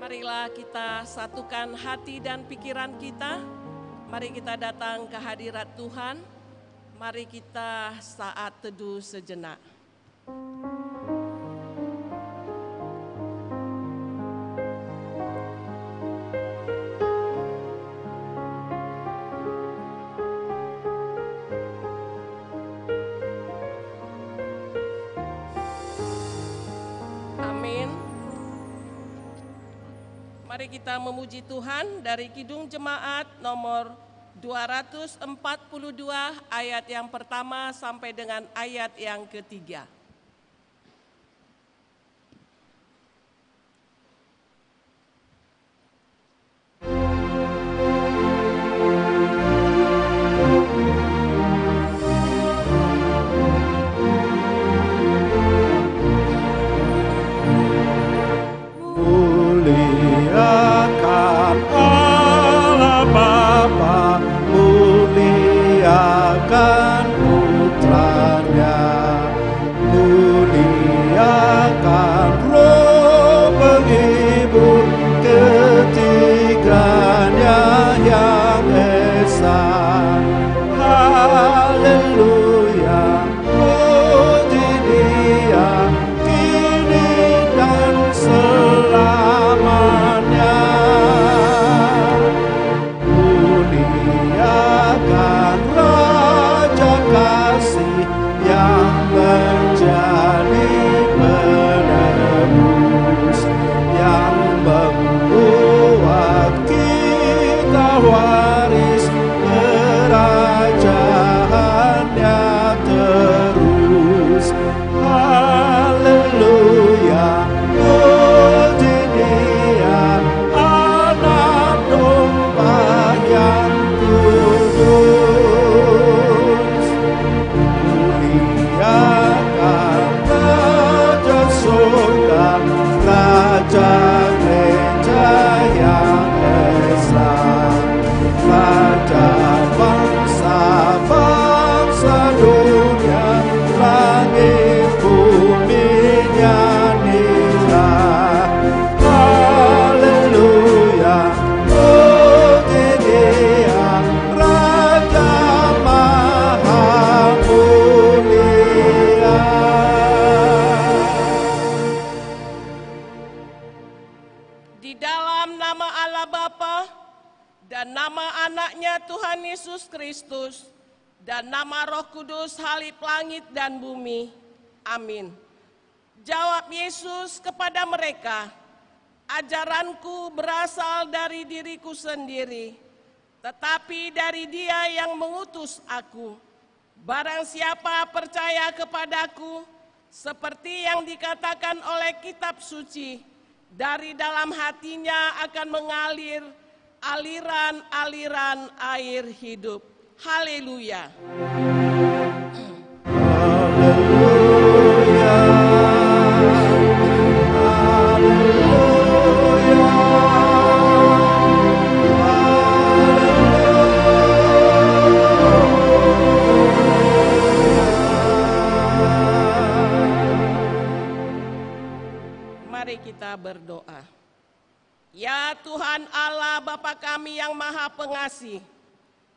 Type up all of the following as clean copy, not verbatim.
Marilah kita satukan hati dan pikiran kita. Mari kita datang ke hadirat Tuhan. Mari kita saat teduh sejenak. Mari kita memuji Tuhan dari Kidung Jemaat nomor 242 ayat yang pertama sampai dengan ayat yang ketiga. Dan nama Roh Kudus halip langit dan bumi. Amin. Jawab Yesus kepada mereka, ajaranku berasal dari diriku sendiri, tetapi dari Dia yang mengutus aku. Barang siapa percaya kepadaku, seperti yang dikatakan oleh kitab suci, dari dalam hatinya akan mengalir aliran-aliran air hidup. Haleluya. Mari kita berdoa. Ya Tuhan Allah Bapa kami yang Maha Pengasih,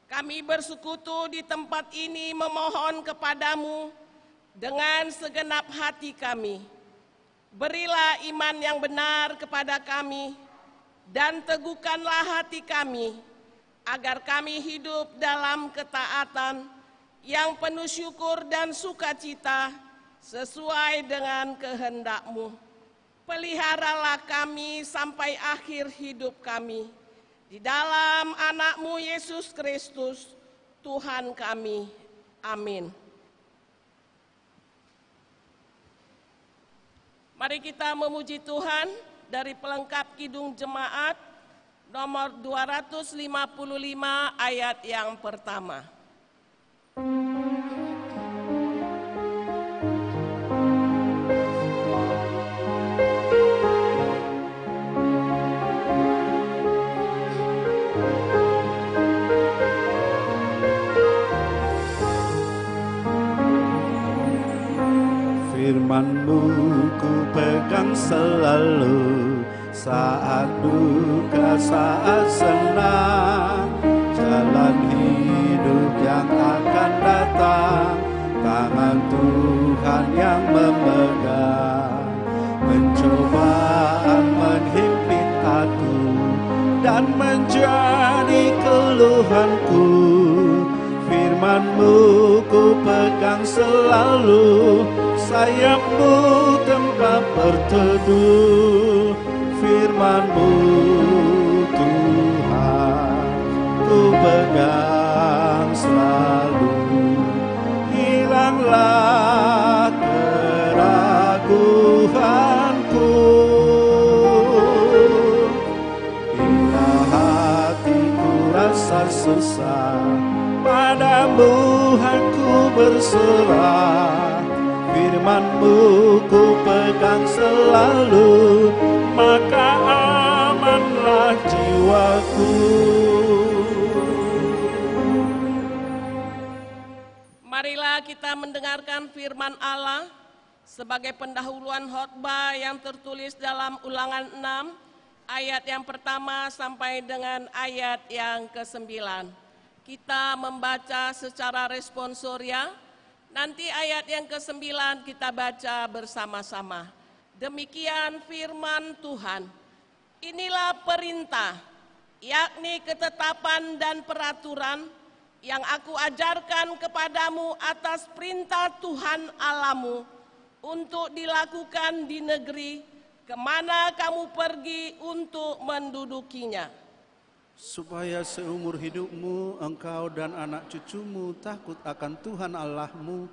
kami bersekutu di tempat ini memohon kepadamu dengan segenap hati kami. Berilah iman yang benar kepada kami dan teguhkanlah hati kami agar kami hidup dalam ketaatan yang penuh syukur dan sukacita sesuai dengan kehendak-Mu. Peliharalah kami sampai akhir hidup kami. Di dalam anak-Mu Yesus Kristus, Tuhan kami. Amin. Mari kita memuji Tuhan dari pelengkap Kidung Jemaat nomor 255 ayat yang pertama. Firman-Mu ku pegang selalu, saat duka, saat senang, jalan hidup yang akan datang, tangan Tuhan yang memegang. Pencobaan menghimpit aku dan menjadi keluhanku, firman-Mu ku pegang selalu, sayap-Mu tempat berteduh. Firman-Mu Tuhan ku pegang selalu, hilanglah keraguanku. Bila hatiku rasa susah, padamu aku berserah. Firman-Mu ku pegang selalu, maka amanlah jiwaku. Marilah kita mendengarkan firman Allah sebagai pendahuluan khotbah yang tertulis dalam Ulangan 6 ayat yang pertama sampai dengan ayat yang ke-9. Kita membaca secara responsoria, nanti ayat yang ke-9 kita baca bersama-sama. Demikian firman Tuhan. Inilah perintah, yakni ketetapan dan peraturan yang aku ajarkan kepadamu atas perintah Tuhan Allahmu, untuk dilakukan di negeri kemana kamu pergi untuk mendudukinya. Supaya seumur hidupmu engkau dan anak cucumu takut akan Tuhan Allahmu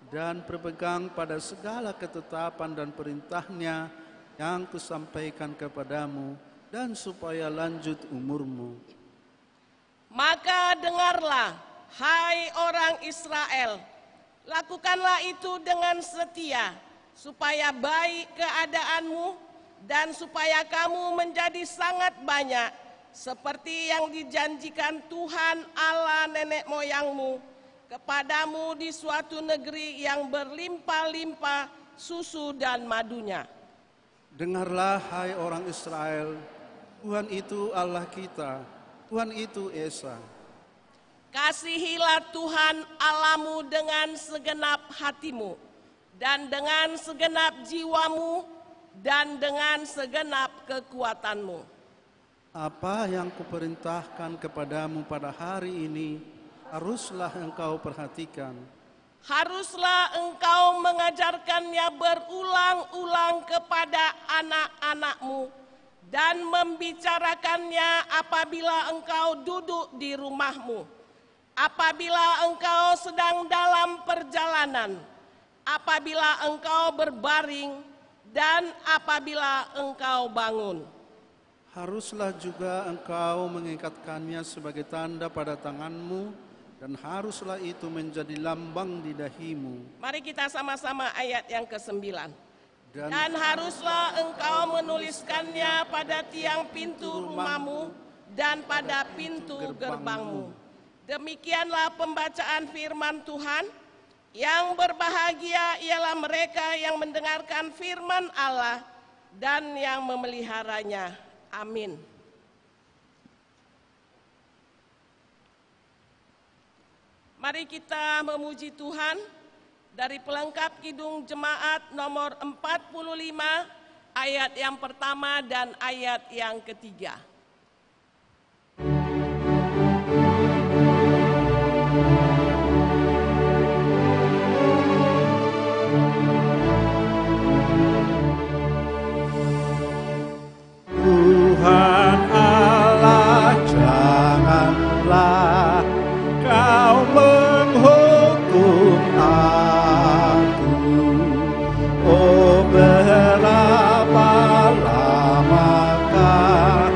dan berpegang pada segala ketetapan dan perintahnya yang kusampaikan kepadamu, dan supaya lanjut umurmu. Maka dengarlah, hai orang Israel, lakukanlah itu dengan setia, supaya baik keadaanmu dan supaya kamu menjadi sangat banyak, seperti yang dijanjikan Tuhan Allah nenek moyangmu kepadamu di suatu negeri yang berlimpah-limpah susu dan madunya. Dengarlah, hai orang Israel, Tuhan itu Allah kita, Tuhan itu Esa. Kasihilah Tuhan Allahmu dengan segenap hatimu, dan dengan segenap jiwamu, dan dengan segenap kekuatanmu. Apa yang kuperintahkan kepadamu pada hari ini, haruslah engkau perhatikan. Haruslah engkau mengajarkannya berulang-ulang kepada anak-anakmu, dan membicarakannya apabila engkau duduk di rumahmu, apabila engkau sedang dalam perjalanan, apabila engkau berbaring, dan apabila engkau bangun. Haruslah juga engkau mengikatkannya sebagai tanda pada tanganmu, dan haruslah itu menjadi lambang di dahimu. Mari kita sama-sama ayat yang ke-9. Dan haruslah engkau menuliskannya pada tiang pintu rumahmu dan pada pintu gerbangmu. Demikianlah pembacaan firman Tuhan. Yang berbahagia ialah mereka yang mendengarkan firman Allah dan yang memeliharanya. Amin. Mari kita memuji Tuhan dari pelengkap Kidung Jemaat nomor 45 ayat yang pertama dan ayat yang ketiga. Tuhan Allah, janganlah kau menghukum aku. Oh, berapa lamakah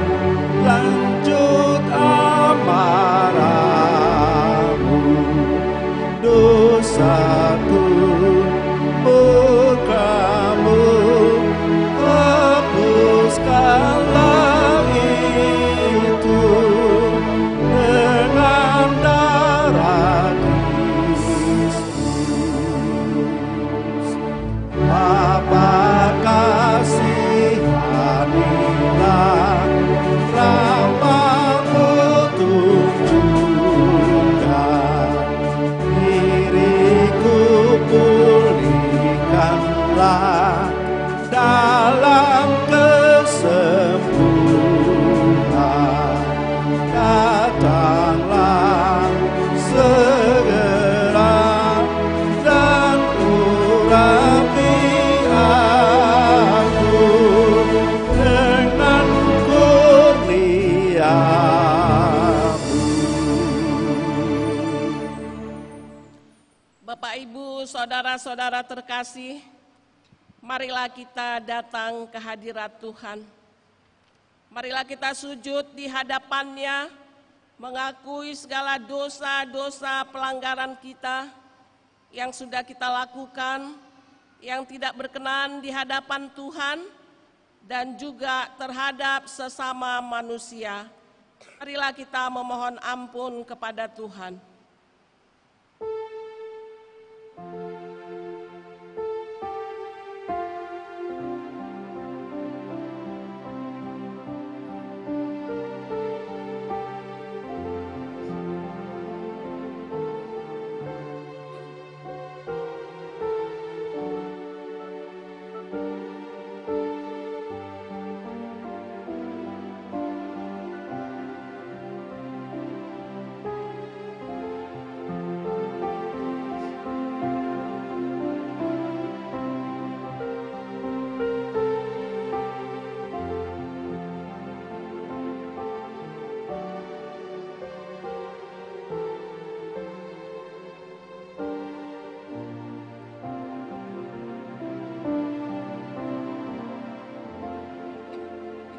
saudara-saudara terkasih, marilah kita datang ke hadirat Tuhan. Marilah kita sujud di hadapan-Nya, mengakui segala dosa-dosa pelanggaran kita yang sudah kita lakukan, yang tidak berkenan di hadapan Tuhan, dan juga terhadap sesama manusia. Marilah kita memohon ampun kepada Tuhan.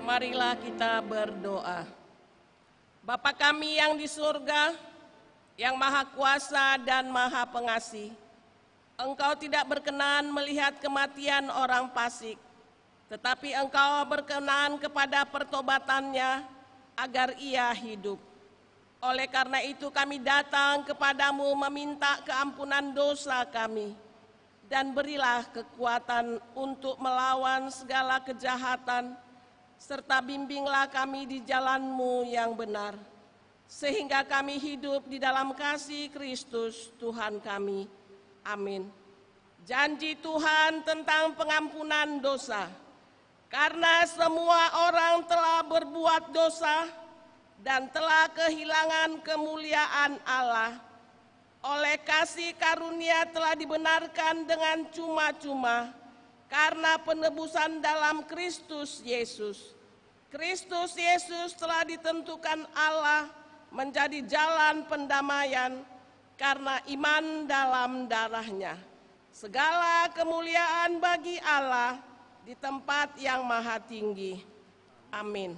Marilah kita berdoa. Bapa kami yang di surga, yang maha kuasa dan maha pengasih, Engkau tidak berkenan melihat kematian orang fasik, tetapi Engkau berkenan kepada pertobatannya agar ia hidup. Oleh karena itu kami datang kepadamu meminta keampunan dosa kami, dan berilah kekuatan untuk melawan segala kejahatan, serta bimbinglah kami di jalan-Mu yang benar, sehingga kami hidup di dalam kasih Kristus Tuhan kami. Amin. Janji Tuhan tentang pengampunan dosa. Karena semua orang telah berbuat dosa dan telah kehilangan kemuliaan Allah, oleh kasih karunia telah dibenarkan dengan cuma-cuma karena penebusan dalam Kristus Yesus. Kristus Yesus telah ditentukan Allah menjadi jalan pendamaian karena iman dalam darah-Nya. Segala kemuliaan bagi Allah di tempat yang maha tinggi. Amin.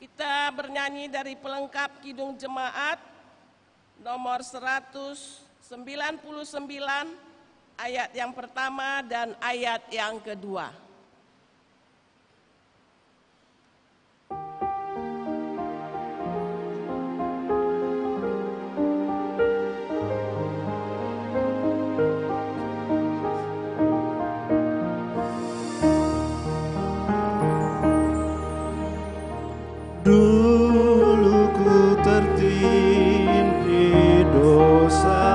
Kita bernyanyi dari pelengkap Kidung Jemaat nomor 199, ayat yang pertama dan ayat yang kedua. Dulu ku tertindih dosa,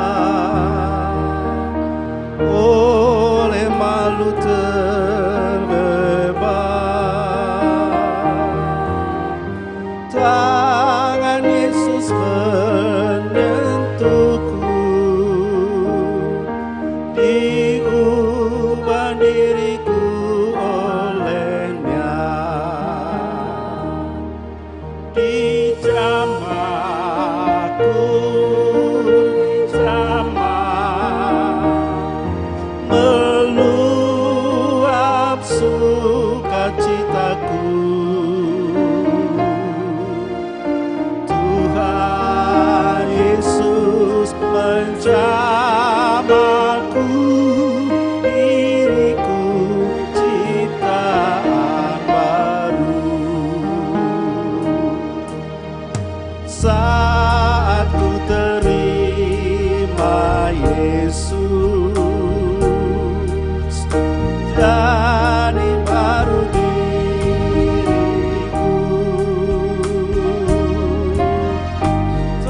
oleh malu terbebas. Tangan Yesus menyentuhku, diubah diriku olehnya. Di jamaku, di jamah, meluap sukacitaku. Tuhan Yesus menjamahku, diriku ciptaan baru. Saat ku terima Yesus, jadi baru diriku.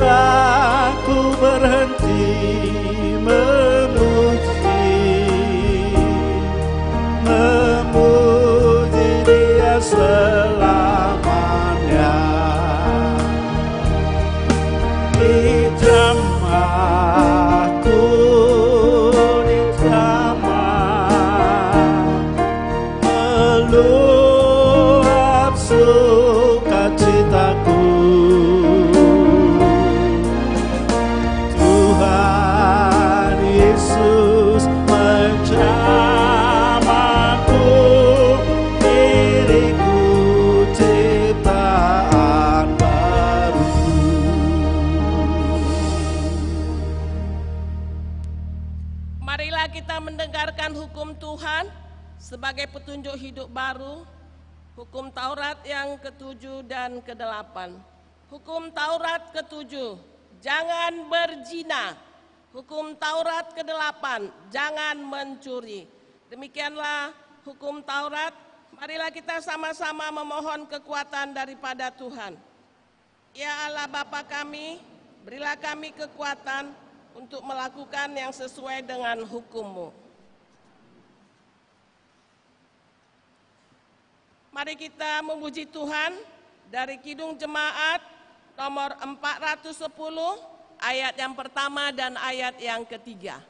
Tak ku berhenti memuji Dia selamanya. Di jamaku, di jamah, meluap sukacitaku. petunjuk hidup baru, hukum Taurat yang ke-7 dan ke-8. Hukum Taurat ke-7, jangan berzina. Hukum Taurat ke-8, jangan mencuri. Demikianlah hukum Taurat. Marilah kita sama-sama memohon kekuatan daripada Tuhan. Ya Allah Bapa kami, berilah kami kekuatan untuk melakukan yang sesuai dengan hukum-Mu. Mari kita memuji Tuhan dari Kidung Jemaat nomor 410, ayat yang pertama dan ayat yang ketiga.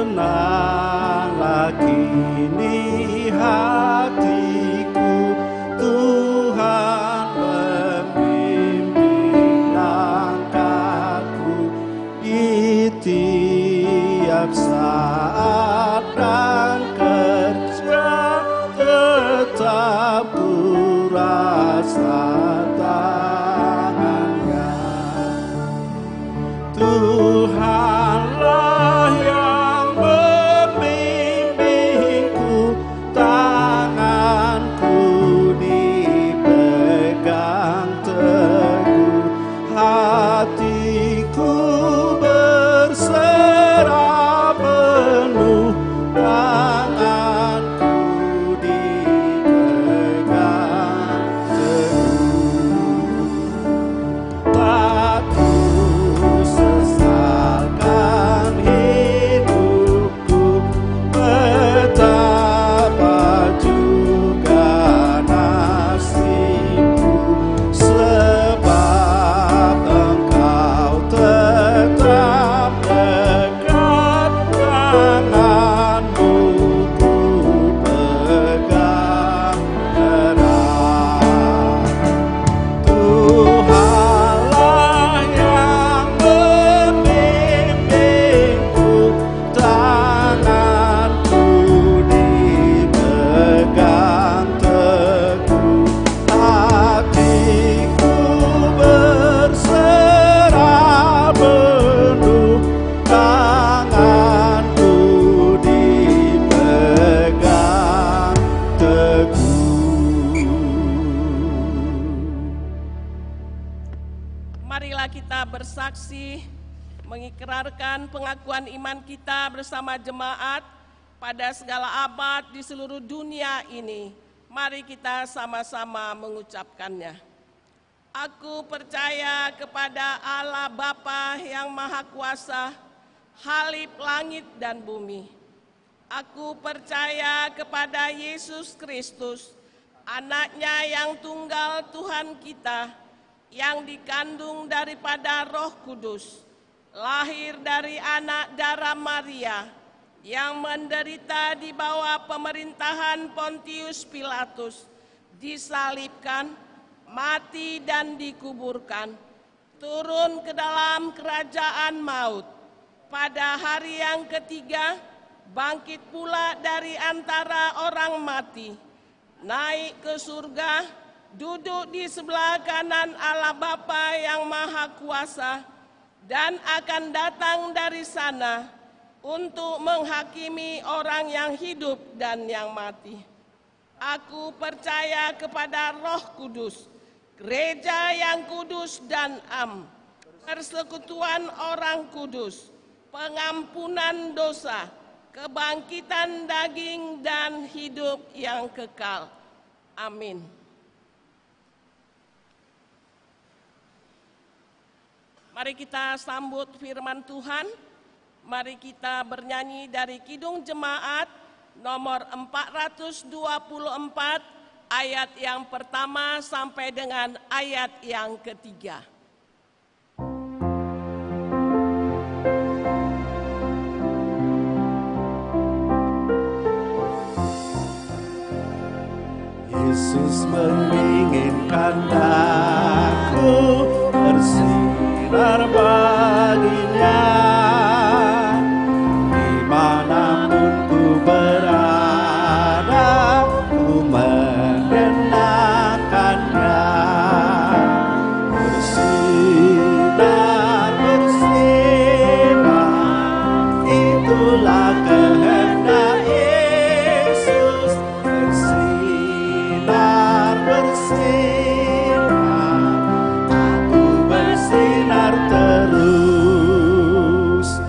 Senanglah kini hatiku, Tuhan membimbing langkahku di tiap saat dan kerja, tetap ku rasa tangannya. Tuhanlah yang membimbingku, tanganku dipegang teguh, hatiku berserah penuh, tanganku dipegang teguh. Tak ku sesalkan hidupku, betapa juga nasibku, sebab Engkau tetap dekat, tanganmu ku pegang erat. Tuhanlah yang membimbingku, tanganku dipegang teguh, hatiku berserah penuh, tanganku dipegang teguh. Marilah kita bersaksi, mengikrarkan pengakuan iman kita bersama jemaat pada segala abad di seluruh dunia ini. Mari kita sama-sama mengucapkannya. Aku percaya kepada Allah Bapa yang Maha Kuasa, Khalif langit dan bumi. Aku percaya kepada Yesus Kristus, Anak-Nya yang tunggal Tuhan kita, yang dikandung daripada Roh Kudus, lahir dari anak darah Maria, yang menderita di bawah pemerintahan Pontius Pilatus, disalibkan, mati dan dikuburkan, turun ke dalam kerajaan maut. Pada hari yang ketiga, bangkit pula dari antara orang mati, naik ke surga, duduk di sebelah kanan Allah Bapa yang Maha Kuasa, dan akan datang dari sana untuk menghakimi orang yang hidup dan yang mati. Aku percaya kepada Roh Kudus, gereja yang kudus dan am, persekutuan orang kudus, pengampunan dosa, kebangkitan daging dan hidup yang kekal. Amin. Mari kita sambut firman Tuhan. Mari kita bernyanyi dari Kidung Jemaat nomor 424, ayat yang pertama sampai dengan ayat yang ketiga. Yesus menginginkan aku bersinar baginya, dimanapun ku berada, bersinar, aku bersinar terus.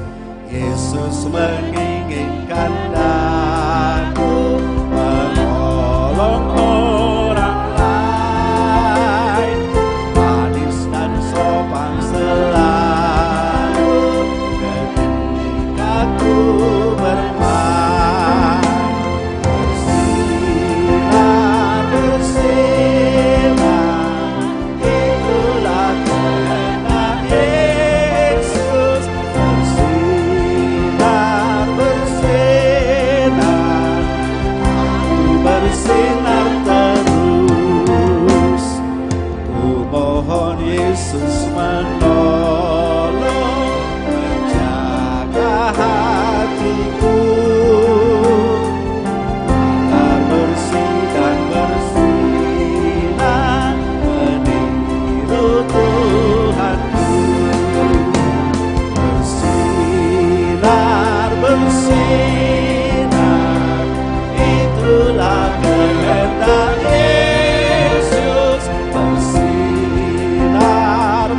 Yesus menginginkan aku menolong orang lain, manis dan sopan selalu ketika ku bermain. Bersinar, bersinar, itulah kehendak Yesus. Bersinar, bersinar, aku bersinar terus. Ku mohon Yesus menolong, menjaga hatiku agar bersih dan bersinar meniru Tuhanku. Bersinar, bersinar, itulah kehendak Yesus. Bersinar,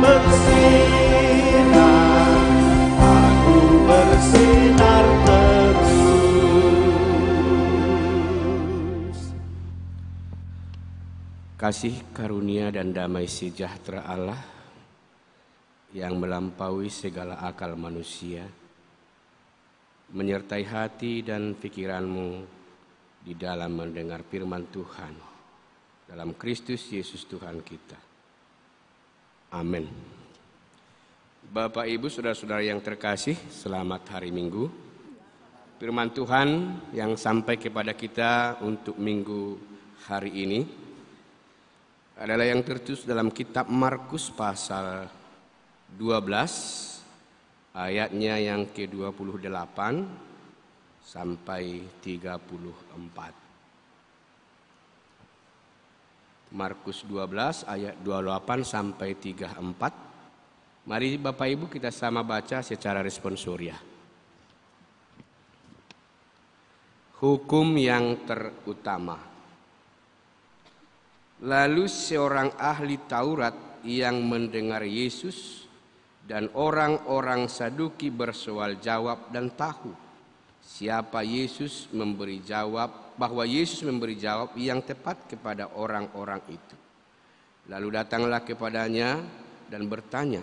bersinar, aku bersinar terus. Kasih karunia dan damai sejahtera Allah yang melampaui segala akal manusia menyertai hati dan pikiranmu di dalam mendengar firman Tuhan dalam Kristus Yesus Tuhan kita. Amin. Bapak, Ibu, saudara-saudara yang terkasih, selamat hari Minggu. Firman Tuhan yang sampai kepada kita untuk minggu hari ini adalah yang tertulis dalam kitab Markus pasal 12 ayatnya yang ke-28 sampai 34. Markus 12 ayat 28 sampai 34. Mari Bapak Ibu kita sama baca secara responsorial. Hukum yang terutama. Lalu seorang ahli Taurat yang mendengar Yesus dan orang-orang Saduki bersoal jawab dan tahu siapa Yesus memberi jawab, bahwa Yesus memberi jawab yang tepat kepada orang-orang itu. Lalu datanglah kepadanya dan bertanya,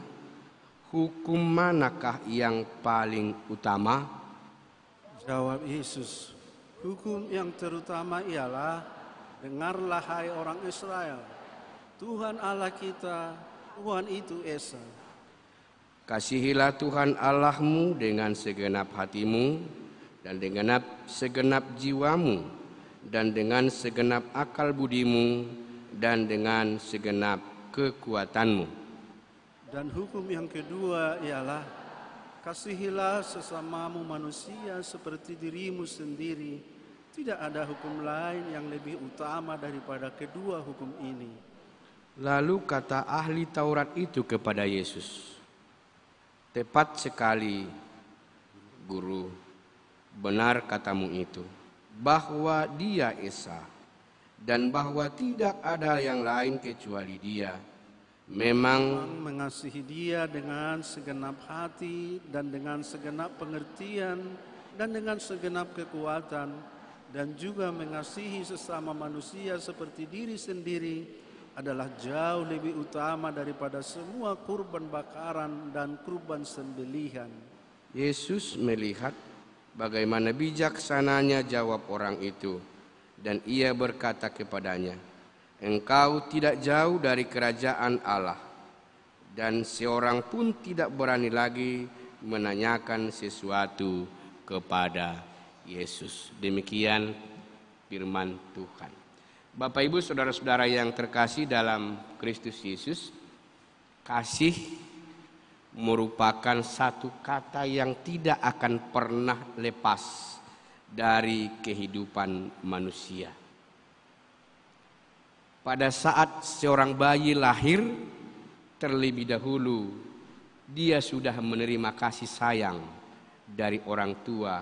hukum manakah yang paling utama? Jawab Yesus, hukum yang terutama ialah, dengarlah hai orang Israel, Tuhan Allah kita, Tuhan itu Esa. Kasihilah Tuhan Allahmu dengan segenap hatimu dan dengan segenap jiwamu dan dengan segenap akal budimu dan dengan segenap kekuatanmu. Dan hukum yang kedua ialah, kasihilah sesamamu manusia seperti dirimu sendiri. Tidak ada hukum lain yang lebih utama daripada kedua hukum ini. Lalu kata ahli Taurat itu kepada Yesus, tepat sekali, Guru, benar katamu itu, bahwa Dia Esa, dan bahwa tidak ada yang lain kecuali Dia. Memang mengasihi Dia dengan segenap hati dan dengan segenap pengertian dan dengan segenap kekuatan, dan juga mengasihi sesama manusia seperti diri sendiri adalah jauh lebih utama daripada semua kurban bakaran dan kurban sembelihan. Yesus melihat bagaimana bijaksananya jawab orang itu, dan ia berkata kepadanya, engkau tidak jauh dari kerajaan Allah. Dan seorang pun tidak berani lagi menanyakan sesuatu kepada Yesus. Demikian firman Tuhan. Bapak Ibu saudara-saudara yang terkasih dalam Kristus Yesus, kasih merupakan satu kata yang tidak akan pernah lepas dari kehidupan manusia. Pada saat seorang bayi lahir, terlebih dahulu dia sudah menerima kasih sayang dari orang tua,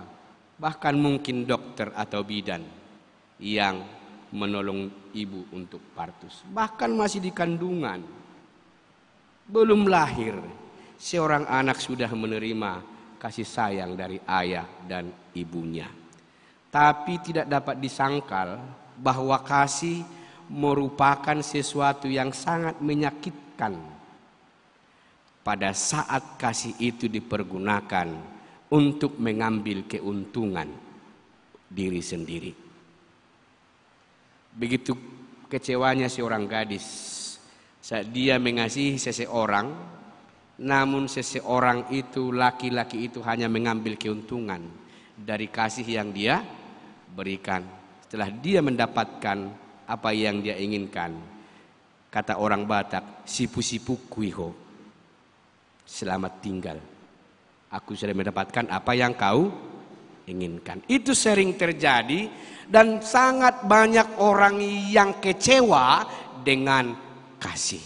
bahkan mungkin dokter atau bidan yang menolong ibu untuk partus. Bahkan masih di kandungan, belum lahir, seorang anak sudah menerima kasih sayang dari ayah dan ibunya. Tapi tidak dapat disangkal bahwa kasih merupakan sesuatu yang sangat menyakitkan pada saat kasih itu dipergunakan untuk mengambil keuntungan diri sendiri. Begitu kecewanya seorang gadis saat dia mengasihi seseorang, namun seseorang itu, laki-laki itu hanya mengambil keuntungan dari kasih yang dia berikan. Setelah dia mendapatkan apa yang dia inginkan, kata orang Batak, sipu-sipu kuiho, selamat tinggal, aku sudah mendapatkan apa yang kau inginkan. Itu sering terjadi dan sangat banyak orang yang kecewa dengan kasih.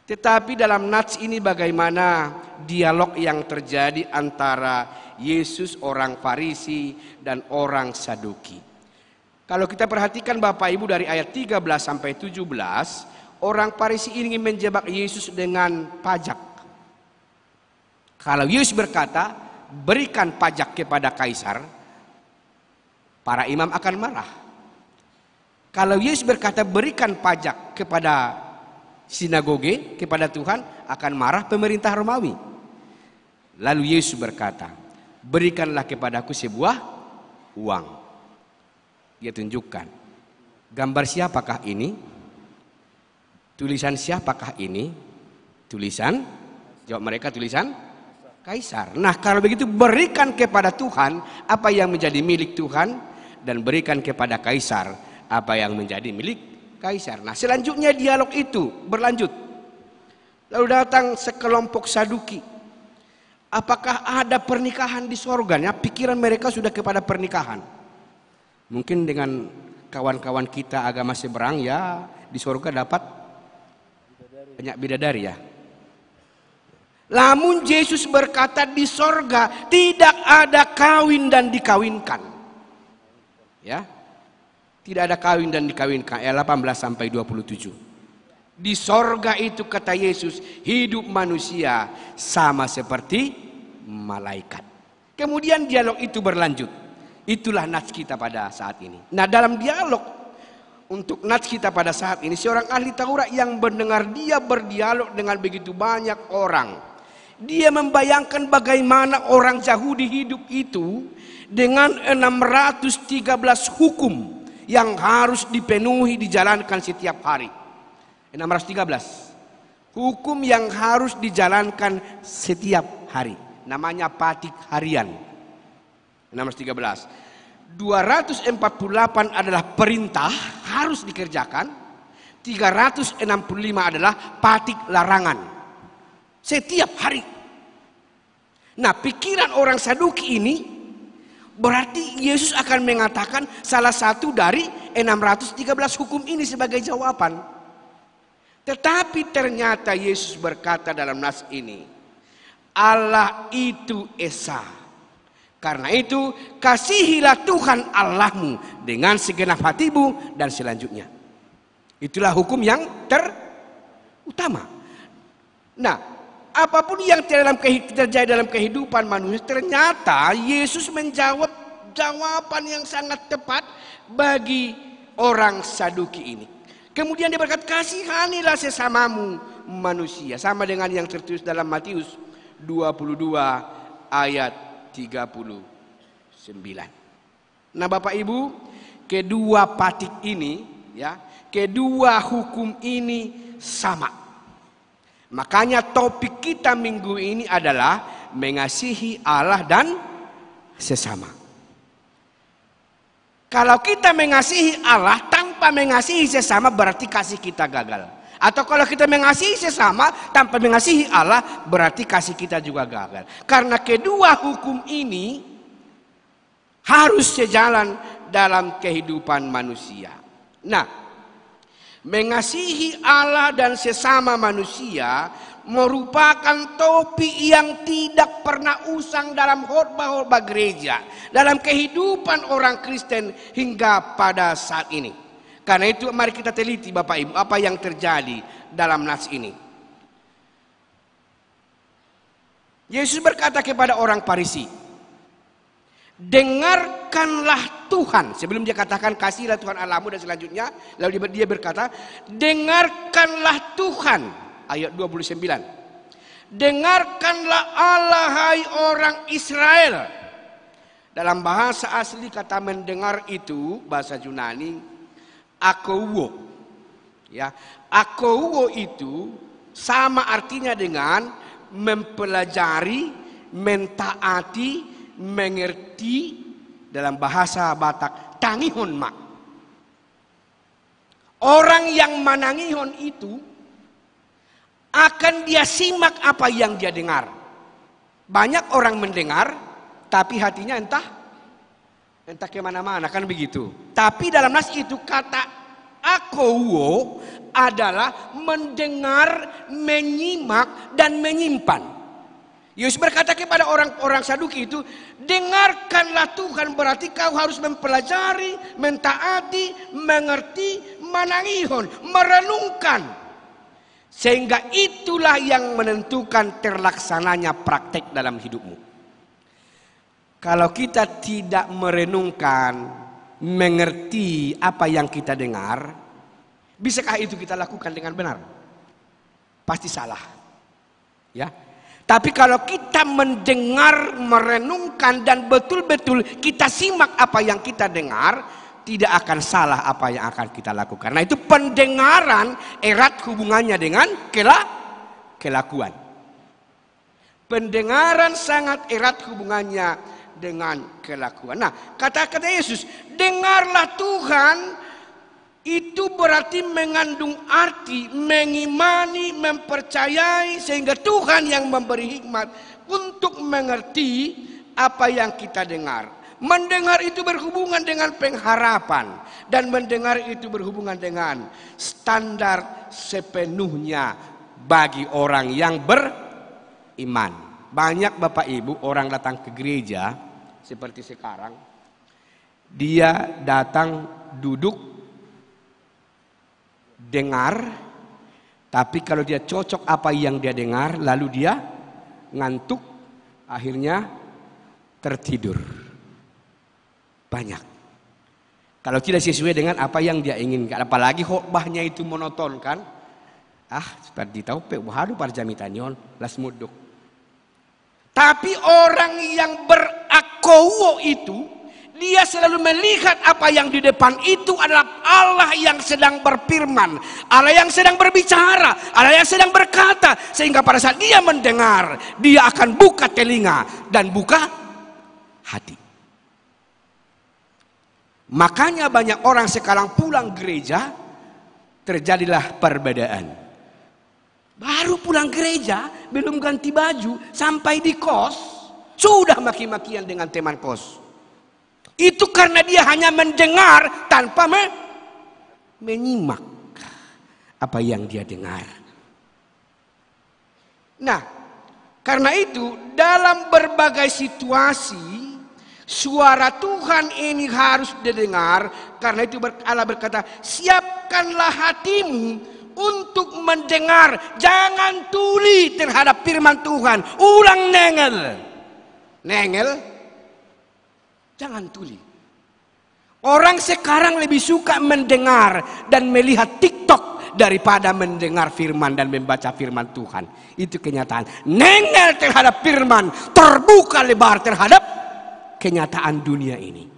Tetapi dalam nats ini bagaimana dialog yang terjadi antara Yesus, orang Farisi, dan orang Saduki. Kalau kita perhatikan Bapak Ibu dari ayat 13 sampai 17, orang Farisi ingin menjebak Yesus dengan pajak. Kalau Yesus berkata, berikan pajak kepada kaisar, para imam akan marah. Kalau Yesus berkata, berikan pajak kepada sinagoge, kepada Tuhan, akan marah pemerintah Romawi. Lalu Yesus berkata, berikanlah kepadaku sebuah uang. Dia tunjukkan, gambar siapakah ini? Tulisan siapakah ini? Tulisan, jawab mereka, tulisan kaisar. Nah, kalau begitu berikan kepada Tuhan apa yang menjadi milik Tuhan, dan berikan kepada kaisar apa yang menjadi milik kaisar. Nah, selanjutnya dialog itu berlanjut. Lalu datang sekelompok Saduki. Apakah ada pernikahan di sorga? Ya, pikiran mereka sudah kepada pernikahan. Mungkin dengan kawan-kawan kita agama seberang, ya di sorga dapat banyak bidadari ya. Namun Yesus berkata di sorga tidak ada kawin dan dikawinkan. Ya. Tidak ada kawin dan dikawinkan. Ayat 18 sampai 27. Di sorga itu kata Yesus, hidup manusia sama seperti malaikat. Kemudian dialog itu berlanjut. Itulah nats kita pada saat ini. Nah, dalam dialog untuk nats kita pada saat ini, seorang ahli Taurat yang mendengar dia berdialog dengan begitu banyak orang, dia membayangkan bagaimana orang Yahudi hidup itu dengan 613 hukum yang harus dipenuhi, dijalankan setiap hari. 613 hukum yang harus dijalankan setiap hari. Namanya patik harian. 613. 248 adalah perintah harus dikerjakan. 365 adalah patik larangan. Setiap hari. Nah, pikiran orang Saduki ini berarti Yesus akan mengatakan salah satu dari 613 hukum ini sebagai jawaban. Tetapi ternyata Yesus berkata dalam nas ini, Allah itu esa. Karena itu kasihilah Tuhan Allahmu dengan segenap hatimu, dan selanjutnya. Itulah hukum yang terutama. Nah, apapun yang terjadi dalam kehidupan manusia, ternyata Yesus menjawab jawaban yang sangat tepat bagi orang Saduki ini. Kemudian dia berkata, kasihanilah sesamamu manusia. Sama dengan yang tertulis dalam Matius 22 ayat 39. Nah, Bapak Ibu, kedua patik ini, ya, kedua hukum ini sama. Makanya topik kita minggu ini adalah mengasihi Allah dan sesama. Kalau kita mengasihi Allah tanpa mengasihi sesama, berarti kasih kita gagal. Atau kalau kita mengasihi sesama tanpa mengasihi Allah, berarti kasih kita juga gagal. Karena kedua hukum ini harus sejalan dalam kehidupan manusia. Nah, mengasihi Allah dan sesama manusia merupakan topik yang tidak pernah usang dalam khotbah-khotbah gereja, dalam kehidupan orang Kristen hingga pada saat ini. Karena itu mari kita teliti Bapak Ibu apa yang terjadi dalam nas ini. Yesus berkata kepada orang Farisi, dengarkanlah Tuhan. Sebelum dia katakan kasihlah Tuhan Allahmu dan selanjutnya, lalu dia berkata, dengarkanlah Tuhan. Ayat 29. Dengarkanlah Allah hai orang Israel. Dalam bahasa asli kata mendengar itu bahasa Yunani akouo. Ya, akouo itu sama artinya dengan mempelajari, mentaati, mengerti. Dalam bahasa Batak tangihon mak. Orang yang manangihon itu akan dia simak apa yang dia dengar. Banyak orang mendengar tapi hatinya entah kemana-mana, kan begitu. Tapi dalam nas itu kata akouo adalah mendengar, menyimak dan menyimpan. Yesus berkata kepada orang-orang Saduki itu, dengarkanlah Tuhan, berarti kau harus mempelajari, mentaati, mengerti, manangihon, merenungkan. Sehingga itulah yang menentukan terlaksananya praktek dalam hidupmu. Kalau kita tidak merenungkan, mengerti apa yang kita dengar, bisakah itu kita lakukan dengan benar? Pasti salah. Ya. Tapi kalau kita mendengar, merenungkan dan betul-betul kita simak apa yang kita dengar, tidak akan salah apa yang akan kita lakukan. Nah itu pendengaran erat hubungannya dengan kelakuan. Pendengaran sangat erat hubungannya dengan kelakuan. Nah kata-kata Yesus, dengarlah Tuhan, itu berarti mengandung arti mengimani, mempercayai, sehingga Tuhan yang memberi hikmat untuk mengerti apa yang kita dengar. Mendengar itu berhubungan dengan pengharapan, dan mendengar itu berhubungan dengan standar sepenuhnya bagi orang yang beriman. Banyak Bapak Ibu orang datang ke gereja seperti sekarang, dia datang duduk dengar, tapi kalau dia cocok apa yang dia dengar, lalu dia ngantuk, akhirnya tertidur. Banyak. Kalau tidak sesuai dengan apa yang dia inginkan, apalagi khotbahnya itu monoton kan? Seperti tahu pe wahadu parjamitanion las muduk. Tapi orang yang berakouo itu, dia selalu melihat apa yang di depan itu adalah Allah yang sedang berfirman, Allah yang sedang berbicara, Allah yang sedang berkata, sehingga pada saat dia mendengar, dia akan buka telinga dan buka hati. Makanya banyak orang sekarang pulang gereja, terjadilah perbedaan. Baru pulang gereja, belum ganti baju, sampai di kos, sudah maki-makian dengan teman kos. Itu karena dia hanya mendengar tanpa menyimak apa yang dia dengar. Nah, karena itu dalam berbagai situasi suara Tuhan ini harus didengar. Karena itu Allah berkata, siapkanlah hatimu untuk mendengar, jangan tuli terhadap firman Tuhan. Ulang nengel. Jangan tuli. Orang sekarang lebih suka mendengar dan melihat TikTok daripada mendengar firman dan membaca firman Tuhan. Itu kenyataan. Nengel terhadap firman, terbuka lebar terhadap kenyataan dunia ini.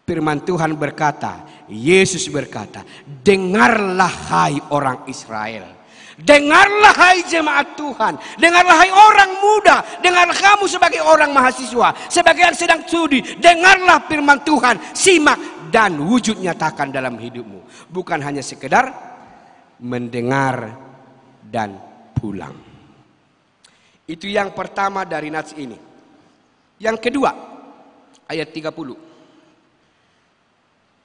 Firman Tuhan berkata, Yesus berkata, dengarlah hai orang Israel. Dengarlah hai jemaat Tuhan, dengarlah hai orang muda, dengarlah kamu sebagai orang mahasiswa, sebagai yang sedang studi, dengarlah firman Tuhan, simak dan wujud nyatakan dalam hidupmu. Bukan hanya sekedar mendengar dan pulang. Itu yang pertama dari nats ini. Yang kedua, ayat 30.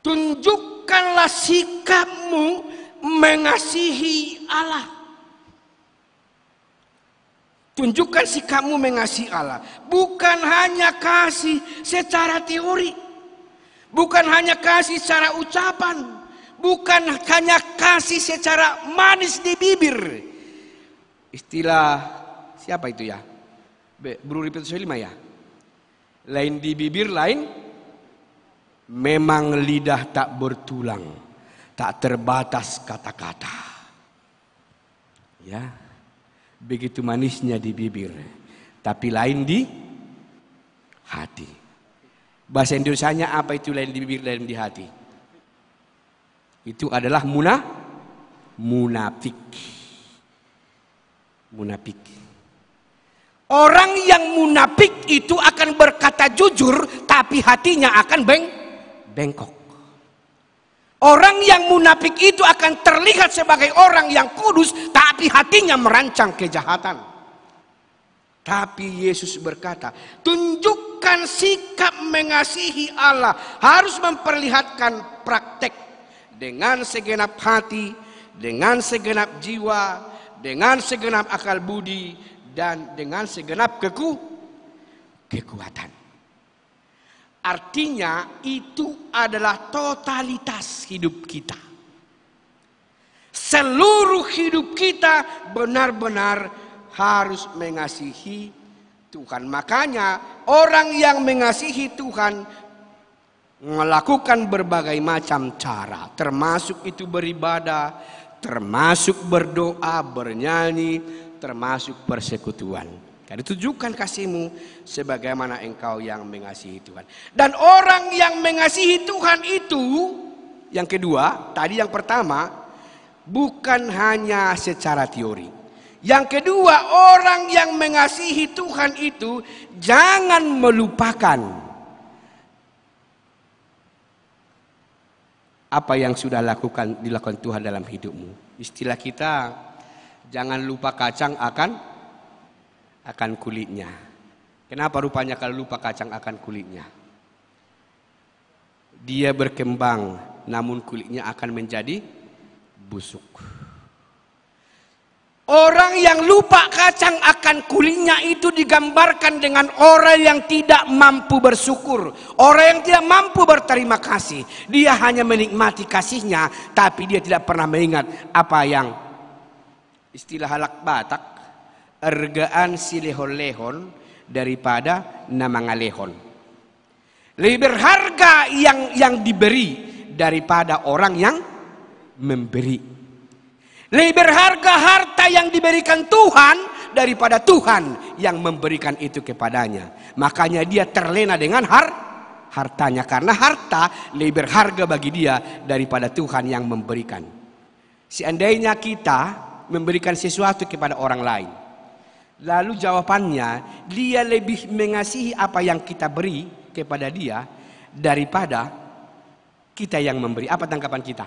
Tunjukkanlah sikapmu mengasihi Allah. Tunjukkan sikapmu mengasihi Allah. Bukan hanya kasih secara teori. Bukan hanya kasih secara ucapan, bukan hanya kasih secara manis di bibir. Istilah siapa itu ya? Bro Ripet Lima ya? Lain di bibir, lain memang lidah tak bertulang, tak terbatas kata-kata. Ya, begitu manisnya di bibir, tapi lain di hati. Bahasa Indonesianya apa itu lain di bibir, lain di hati? Itu adalah munafik. Munafik. Orang yang munafik itu akan berkata jujur, tapi hatinya akan bengkok. Orang yang munafik itu akan terlihat sebagai orang yang kudus, tapi hatinya merancang kejahatan. Tapi Yesus berkata, tunjukkan sikap mengasihi Allah, harus memperlihatkan praktek dengan segenap hati, dengan segenap jiwa, dengan segenap akal budi, dan dengan segenap kekuatan. Artinya itu adalah totalitas hidup kita. Seluruh hidup kita benar-benar harus mengasihi Tuhan. Makanya orang yang mengasihi Tuhan melakukan berbagai macam cara, termasuk itu beribadah, termasuk berdoa, bernyanyi, termasuk persekutuan. Karena tunjukkan kasihmu sebagaimana engkau yang mengasihi Tuhan. Dan orang yang mengasihi Tuhan itu, yang kedua, tadi yang pertama, bukan hanya secara teori. Yang kedua, orang yang mengasihi Tuhan itu jangan melupakan apa yang sudah dilakukan Tuhan dalam hidupmu. Istilah kita, jangan lupa kacang akan kulitnya. Kenapa rupanya kalau lupa kacang akan kulitnya? Dia berkembang, namun kulitnya akan menjadi busuk. Orang yang lupa kacang akan kulitnya itu digambarkan dengan orang yang tidak mampu bersyukur. Orang yang tidak mampu berterima kasih. Dia hanya menikmati kasihnya, tapi dia tidak pernah mengingat apa yang istilah halak Batak, ergaan si lehon-lehon daripada namangalehon. Lebih berharga yang diberi daripada orang yang memberi. Lebih berharga harta yang diberikan Tuhan daripada Tuhan yang memberikan itu kepadanya. Makanya dia terlena dengan hartanya, karena harta lebih berharga bagi dia daripada Tuhan yang memberikan. Seandainya kita memberikan sesuatu kepada orang lain, lalu jawabannya dia lebih mengasihi apa yang kita beri kepada dia daripada kita yang memberi. Apa tanggapan kita?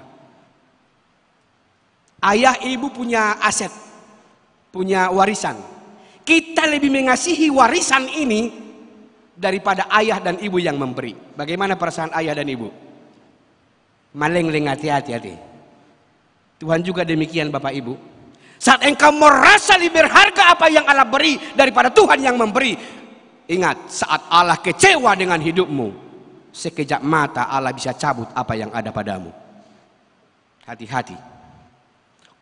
Ayah ibu punya aset, punya warisan. Kita lebih mengasihi warisan ini daripada ayah dan ibu yang memberi. Bagaimana perasaan ayah dan ibu? Maleng-leng, hati-hati. Tuhan juga demikian Bapak Ibu. Saat engkau merasa lebih berharga apa yang Allah beri daripada Tuhan yang memberi, ingat, saat Allah kecewa dengan hidupmu, sekejap mata Allah bisa cabut apa yang ada padamu. Hati-hati.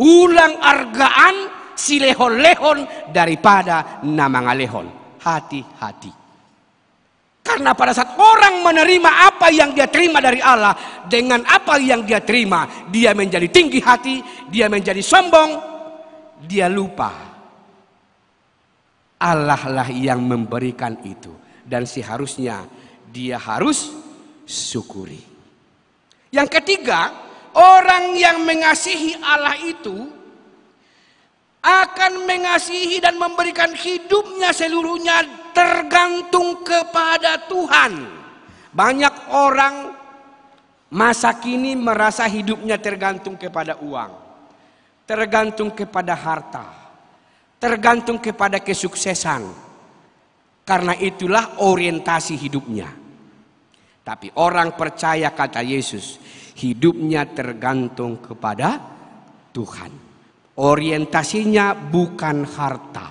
Ulang argaan si lehon-lehon daripada namangalehon. Hati-hati. Karena pada saat orang menerima apa yang dia terima dari Allah, dengan apa yang dia terima, dia menjadi tinggi hati, dia menjadi sombong, dia lupa Allah lah yang memberikan itu, dan seharusnya dia harus syukuri. Yang ketiga, orang yang mengasihi Allah itu akan mengasihi dan memberikan hidupnya seluruhnya tergantung kepada Tuhan. Banyak orang masa kini merasa hidupnya tergantung kepada uang, tergantung kepada harta, tergantung kepada kesuksesan. Karena itulah orientasi hidupnya. Tapi orang percaya kata Yesus, hidupnya tergantung kepada Tuhan. Orientasinya bukan harta.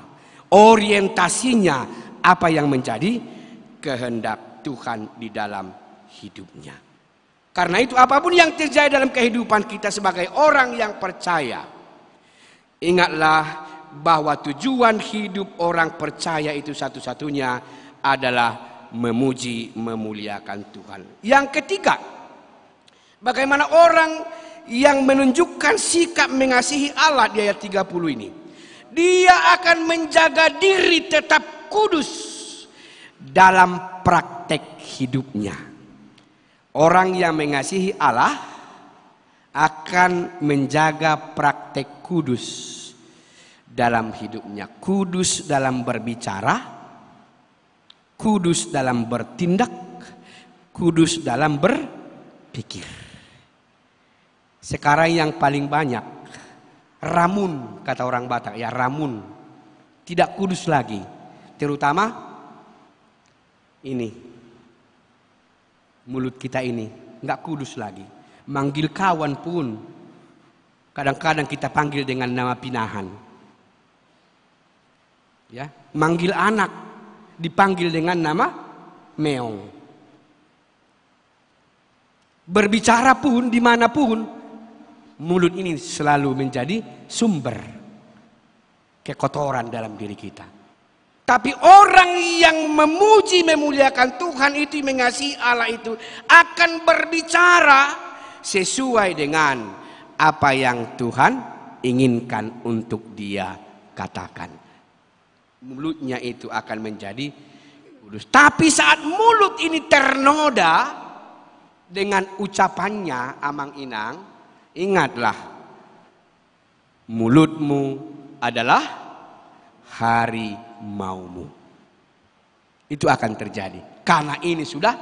Orientasinya apa yang menjadi kehendak Tuhan di dalam hidupnya. Karena itu apapun yang terjadi dalam kehidupan kita sebagai orang yang percaya, ingatlah bahwa tujuan hidup orang percaya itu satu-satunya adalah memuji, memuliakan Tuhan. Yang ketiga, bagaimana orang yang menunjukkan sikap mengasihi Allah di ayat 30 ini. Dia akan menjaga diri tetap kudus dalam praktek hidupnya. Orang yang mengasihi Allah akan menjaga praktek kudus dalam hidupnya. Kudus dalam berbicara, kudus dalam bertindak, kudus dalam berpikir. Sekarang yang paling banyak ramun, kata orang Batak ya, ramun, tidak kudus lagi. Terutama ini, mulut kita ini nggak kudus lagi. Manggil kawan pun kadang-kadang kita panggil dengan nama pinahan. Ya, manggil anak dipanggil dengan nama meong. Berbicara pun dimanapun, mulut ini selalu menjadi sumber kekotoran dalam diri kita. Tapi orang yang memuji, memuliakan Tuhan itu, mengasihi Allah itu akan berbicara sesuai dengan apa yang Tuhan inginkan untuk dia katakan. Mulutnya itu akan menjadi kudus. Tapi saat mulut ini ternoda dengan ucapannya amang-inang, ingatlah, mulutmu adalah harimaumu. Itu akan terjadi. Karena ini sudah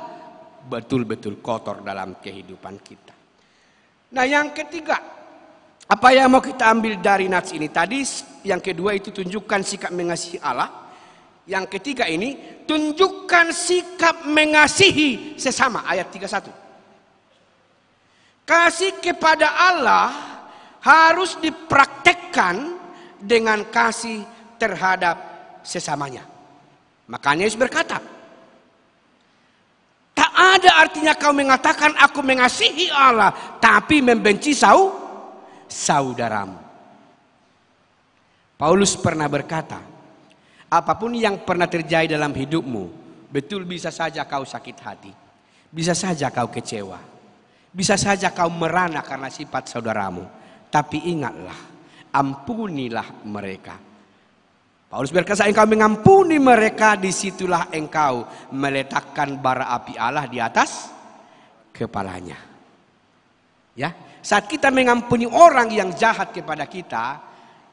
betul-betul kotor dalam kehidupan kita. Nah, yang ketiga, apa yang mau kita ambil dari nats ini? Tadi yang kedua itu tunjukkan sikap mengasihi Allah. Yang ketiga ini tunjukkan sikap mengasihi sesama. Ayat 31. Kasih kepada Allah harus dipraktekkan dengan kasih terhadap sesamanya. Makanya Yesus berkata, tak ada artinya kau mengatakan aku mengasihi Allah tapi membenci saudaramu. Paulus pernah berkata, apapun yang pernah terjadi dalam hidupmu, betul bisa saja kau sakit hati, bisa saja kau kecewa, bisa saja kau merana karena sifat saudaramu. Tapi ingatlah, ampunilah mereka. Paulus berkata, engkau mengampuni mereka, disitulah engkau meletakkan bara api Allah di atas kepalanya. Ya, saat kita mengampuni orang yang jahat kepada kita,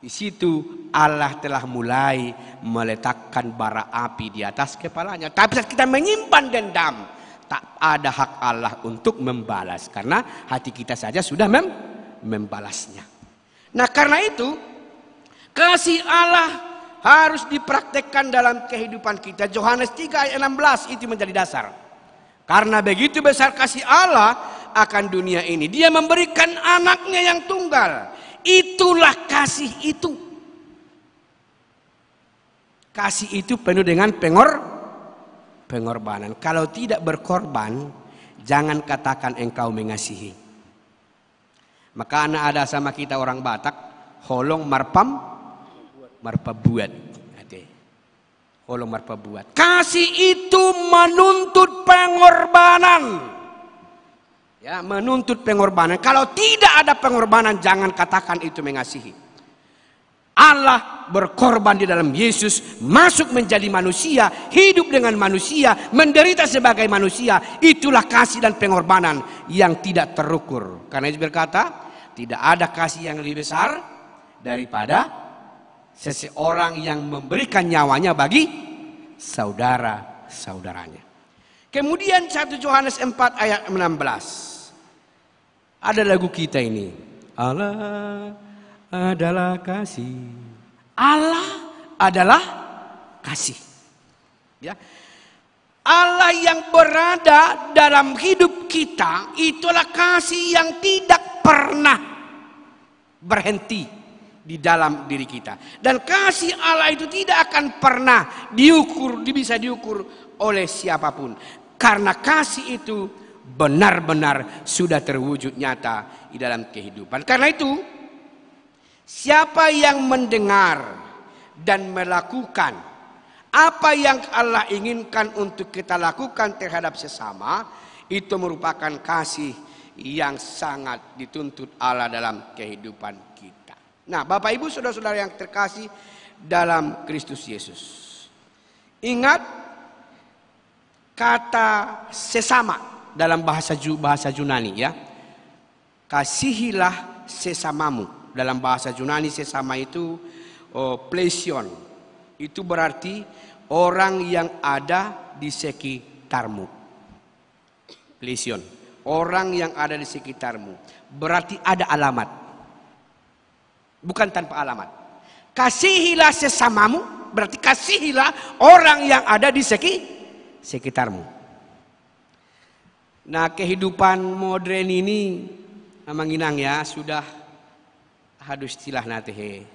di situ Allah telah mulai meletakkan bara api di atas kepalanya. Tapi saat kita menyimpan dendam, tak ada hak Allah untuk membalas, karena hati kita saja sudah membalasnya. Nah, karena itu kasih Allah harus dipraktekkan dalam kehidupan kita. Yohanes 3 ayat 16 itu menjadi dasar. Karena begitu besar kasih Allah akan dunia ini, Dia memberikan anaknya yang tunggal. Itulah kasih itu. Kasih itu penuh dengan pengorbanan. Kalau tidak berkorban, jangan katakan engkau mengasihi. Maka anak ada sama kita orang Batak, holong marpabuat. Holong marpabuat. Kasih itu menuntut pengorbanan. Ya, menuntut pengorbanan. Kalau tidak ada pengorbanan, jangan katakan itu mengasihi. Allah berkorban di dalam Yesus, masuk menjadi manusia, hidup dengan manusia, menderita sebagai manusia. Itulah kasih dan pengorbanan yang tidak terukur. Karena Yesus berkata, tidak ada kasih yang lebih besar daripada seseorang yang memberikan nyawanya bagi saudara-saudaranya. Kemudian 1 Yohanes 4 ayat 16. Ada lagu kita ini. Allah adalah kasih. Allah adalah kasih. Ya. Allah yang berada dalam hidup kita itulah kasih yang tidak pernah berhenti di dalam diri kita. Dan kasih Allah itu tidak akan pernah bisa diukur oleh siapapun. Karena kasih itu benar-benar sudah terwujud nyata di dalam kehidupan. Karena itu, siapa yang mendengar dan melakukan apa yang Allah inginkan untuk kita lakukan terhadap sesama, itu merupakan kasih yang sangat dituntut Allah dalam kehidupan kita. Nah, Bapak Ibu saudara-saudara yang terkasih dalam Kristus Yesus, ingat kata sesama dalam bahasa Yunani ya. Kasihilah sesamamu. Dalam bahasa Yunani sesama itu plesion. Itu berarti orang yang ada di sekitarmu. Plesion. Orang yang ada di sekitarmu. Berarti ada alamat. Bukan tanpa alamat. Kasihilah sesamamu. Berarti kasihilah orang yang ada di sekitarmu. Nah, kehidupan modern ini amanginang ya sudah hadus istilah nate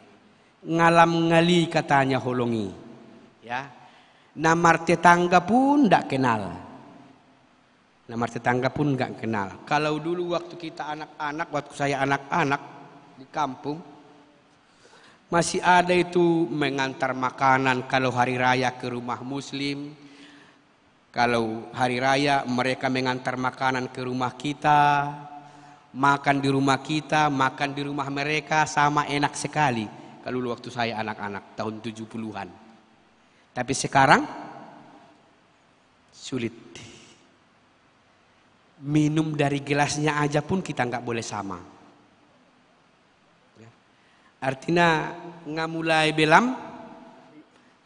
ngalam ngali katanya holongi ya. Namar tetangga pun ndak kenal. Namar tetangga pun nggak kenal. Kalau dulu waktu kita anak-anak, waktu saya anak-anak di kampung, masih ada itu mengantar makanan kalau hari raya ke rumah muslim. Kalau hari raya mereka mengantar makanan ke rumah kita, makan di rumah kita, makan di rumah mereka, sama enak sekali. Kalau dulu waktu saya anak-anak tahun 70-an. Tapi sekarang sulit. Minum dari gelasnya aja pun kita nggak boleh sama. Artinya ngamulai belam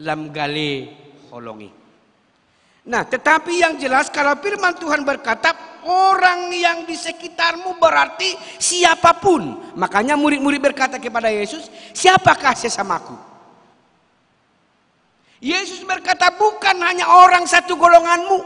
lam gale holongi. Nah, tetapi yang jelas kalau firman Tuhan berkata orang yang di sekitarmu berarti siapapun. Makanya murid-murid berkata kepada Yesus, siapakah sesamaku? Yesus berkata bukan hanya orang satu golonganmu,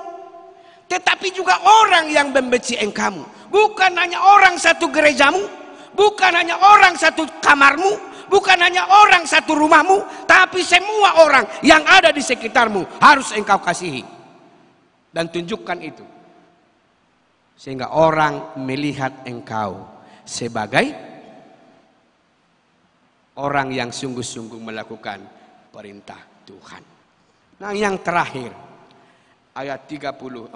tetapi juga orang yang membenci engkau. Bukan hanya orang satu gerejamu, bukan hanya orang satu kamarmu, bukan hanya orang satu rumahmu, tapi semua orang yang ada di sekitarmu harus engkau kasihi. Dan tunjukkan itu. Sehingga orang melihat engkau sebagai orang yang sungguh-sungguh melakukan perintah Tuhan. Nah, yang terakhir ayat 34.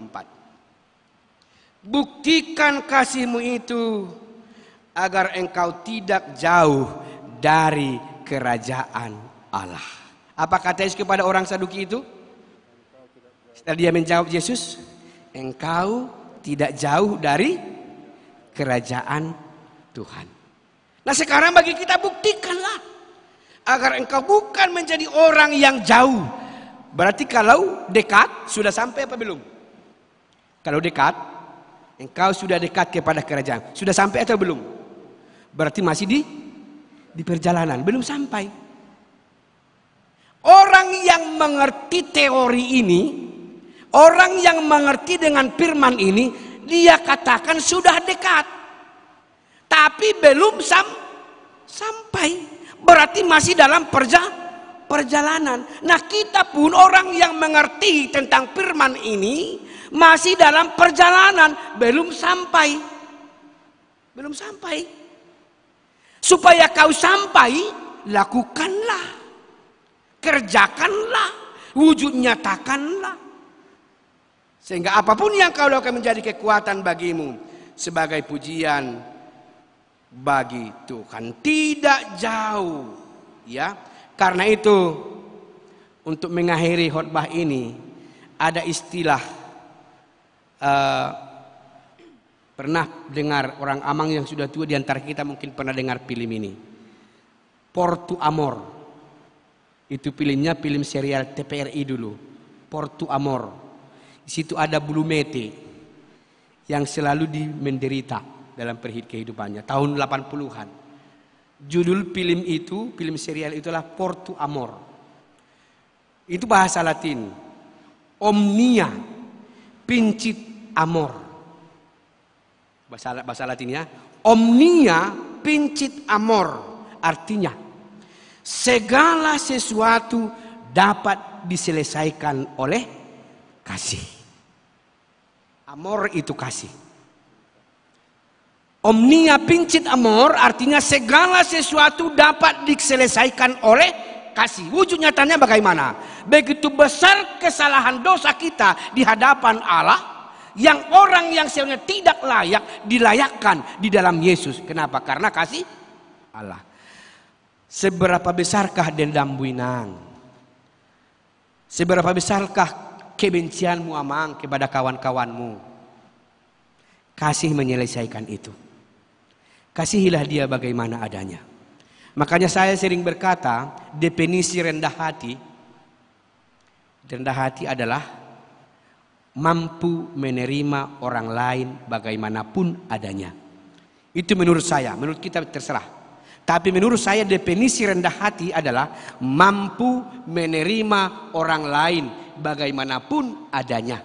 Buktikan kasihmu itu agar engkau tidak jauh dari kerajaan Allah. Apa kata Yesus kepada orang Saduki itu? Setelah dia menjawab Yesus, engkau tidak jauh dari kerajaan Tuhan. Nah, sekarang bagi kita buktikanlah agar engkau bukan menjadi orang yang jauh. Berarti kalau dekat sudah sampai apa belum? Kalau dekat, engkau sudah dekat kepada kerajaan. Sudah sampai atau belum? Berarti masih di perjalanan, belum sampai. Orang yang mengerti teori ini, orang yang mengerti dengan firman ini, dia katakan sudah dekat. Tapi belum sampai. Berarti masih dalam perjalanan. Nah, kita pun orang yang mengerti tentang firman ini masih dalam perjalanan, belum sampai. Belum sampai. Supaya kau sampai, lakukanlah. Kerjakanlah. Wujud nyatakanlah. Sehingga apapun yang kau lakukan menjadi kekuatan bagimu sebagai pujian bagi Tuhan. Tidak jauh, ya. Karena itu untuk mengakhiri khotbah ini ada istilah pernah dengar orang Amang yang sudah tua di antara kita mungkin pernah dengar film ini. Portu Amor. Itu filmnya film serial TPRI dulu. Portu Amor. Di situ ada bulu mete yang selalu menderita dalam kehidupannya tahun 80-an. Judul film itu, film serial itulah Portu Amor. Itu bahasa Latin. Omnia pincit amor. Bahasa Latinnya omnia pincit amor. Artinya segala sesuatu dapat diselesaikan oleh kasih. Amor itu kasih. Omnia vincit amor artinya segala sesuatu dapat diselesaikan oleh kasih. Wujud nyatanya bagaimana? Begitu besar kesalahan dosa kita di hadapan Allah, yang orang yang sebenarnya tidak layak dilayakkan di dalam Yesus. Kenapa? Karena kasih Allah. Seberapa besarkah dendammu inang? Seberapa besarkah kebencianmu amang kepada kawan-kawanmu? Kasih menyelesaikan itu. Kasihilah dia bagaimana adanya. Makanya saya sering berkata, definisi rendah hati. Rendah hati adalah mampu menerima orang lain bagaimanapun adanya. Itu menurut saya, menurut kita terserah. Tapi menurut saya definisi rendah hati adalah mampu menerima orang lain bagaimanapun adanya.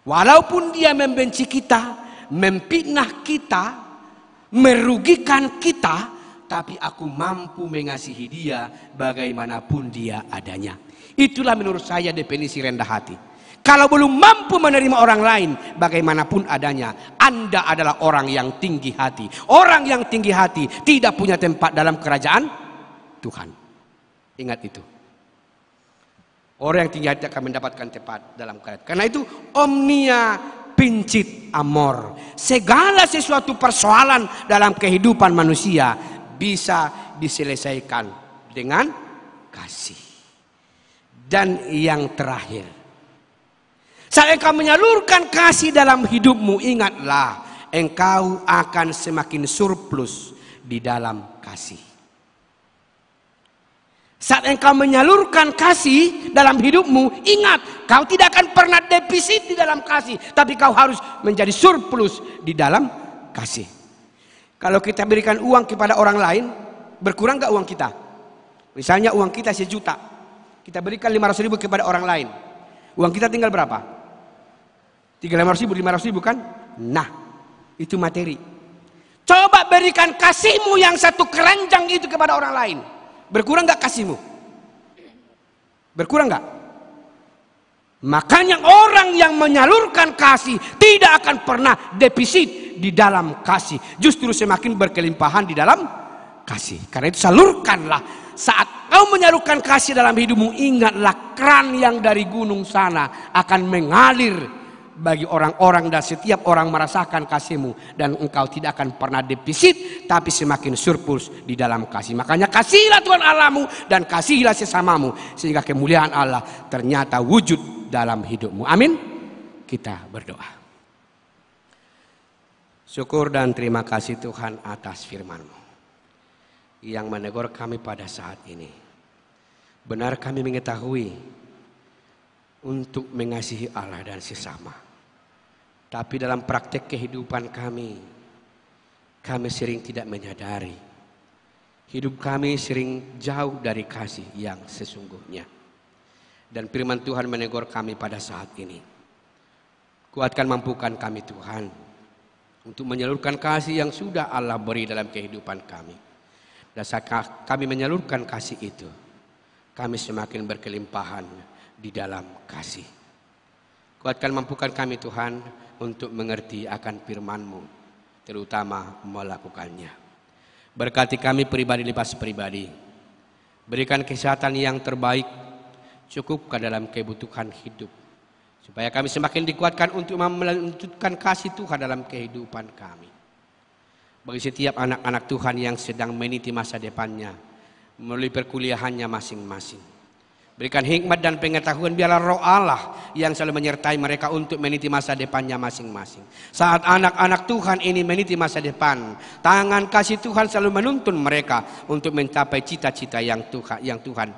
Walaupun dia membenci kita, memfitnah kita, merugikan kita, tapi aku mampu mengasihi dia bagaimanapun dia adanya. Itulah menurut saya definisi rendah hati. Kalau belum mampu menerima orang lain bagaimanapun adanya, Anda adalah orang yang tinggi hati. Orang yang tinggi hati tidak punya tempat dalam kerajaan Tuhan. Ingat itu. Orang yang tinggi hati akan mendapatkan tempat dalam kerajaan. Karena itu omnia vincit amor. Segala sesuatu persoalan dalam kehidupan manusia bisa diselesaikan dengan kasih. Dan yang terakhir, saat engkau menyalurkan kasih dalam hidupmu, ingatlah engkau akan semakin surplus di dalam kasih. Saat engkau menyalurkan kasih dalam hidupmu, ingat kau tidak akan pernah defisit di dalam kasih, tapi kau harus menjadi surplus di dalam kasih. Kalau kita berikan uang kepada orang lain, berkurang gak uang kita? Misalnya uang kita 1 juta, kita berikan 500 ribu kepada orang lain, uang kita tinggal berapa? 300 ribu, 500 ribu kan? Nah, itu materi. Coba berikan kasihmu yang 1 keranjang itu kepada orang lain. Berkurang gak kasihmu? Berkurang gak? Makanya orang yang menyalurkan kasih tidak akan pernah defisit di dalam kasih. Justru semakin berkelimpahan di dalam kasih. Karena itu salurkanlah. Saat kau menyalurkan kasih dalam hidupmu, ingatlah keran yang dari gunung sana akan mengalir bagi orang-orang, dan setiap orang merasakan kasihmu, dan engkau tidak akan pernah defisit tapi semakin surplus di dalam kasih. Makanya kasihilah Tuhan Allahmu dan kasihilah sesamamu sehingga kemuliaan Allah ternyata wujud dalam hidupmu. Amin. Kita berdoa. Syukur dan terima kasih Tuhan atas firman-Mu yang menegur kami pada saat ini. Benar kami mengetahui untuk mengasihi Allah dan sesama. Tapi dalam praktek kehidupan kami sering tidak menyadari. Hidup kami sering jauh dari kasih yang sesungguhnya. Dan firman Tuhan menegur kami pada saat ini. Kuatkan, mampukan kami Tuhan untuk menyalurkan kasih yang sudah Allah beri dalam kehidupan kami. Dan saat kami menyalurkan kasih itu, kami semakin berkelimpahan di dalam kasih. Kuatkan, mampukan kami Tuhan untuk mengerti akan firman-Mu, terutama melakukannya. Berkati kami pribadi lepas pribadi. Berikan kesehatan yang terbaik, cukupkan dalam kebutuhan hidup. Supaya kami semakin dikuatkan untuk melanjutkan kasih Tuhan dalam kehidupan kami. Bagi setiap anak-anak Tuhan yang sedang meniti masa depannya, melalui perkuliahannya masing-masing. Berikan hikmat dan pengetahuan, biarlah Roh Allah yang selalu menyertai mereka untuk meniti masa depannya masing-masing. Saat anak-anak Tuhan ini meniti masa depan, tangan kasih Tuhan selalu menuntun mereka untuk mencapai cita-cita yang Tuhan